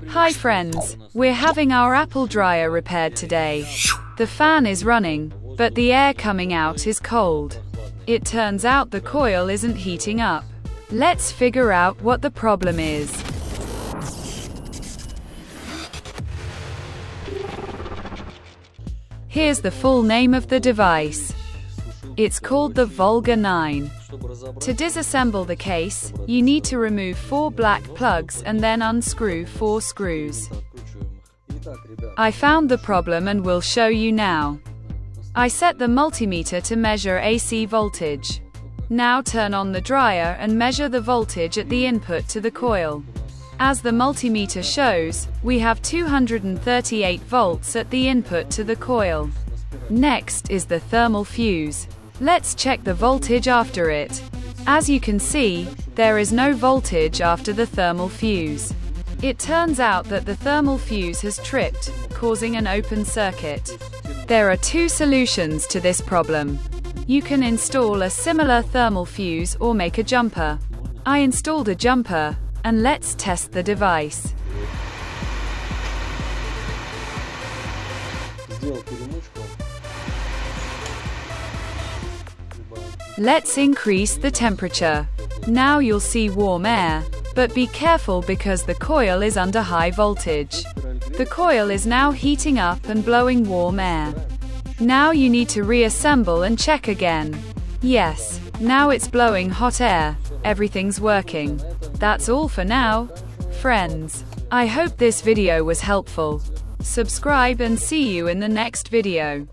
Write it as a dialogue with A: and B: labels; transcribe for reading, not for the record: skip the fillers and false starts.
A: Hi friends, we're having our apple dryer repaired today. The fan is running, but the air coming out is cold. It turns out the coil isn't heating up. Let's figure out what the problem is. Here's the full name of the device. It's called the Volga 9. To disassemble the case, you need to remove 4 black plugs and then unscrew 4 screws. I found the problem and will show you now. I set the multimeter to measure AC voltage. Now turn on the dryer and measure the voltage at the input to the coil. As the multimeter shows, we have 238 volts at the input to the coil. Next is the thermal fuse. Let's check the voltage after it. As you can see, there is no voltage after the thermal fuse. It turns out that the thermal fuse has tripped, causing an open circuit. There are 2 solutions to this problem. You can install a similar thermal fuse or make a jumper. I installed a jumper, and let's test the device. Let's increase the temperature. Now you'll see warm air, but be careful because the coil is under high voltage. The coil is now heating up and blowing warm air. Now you need to reassemble and check again. Yes, now it's blowing hot air. Everything's working. That's all for now, friends. I hope this video was helpful. Subscribe and see you in the next video.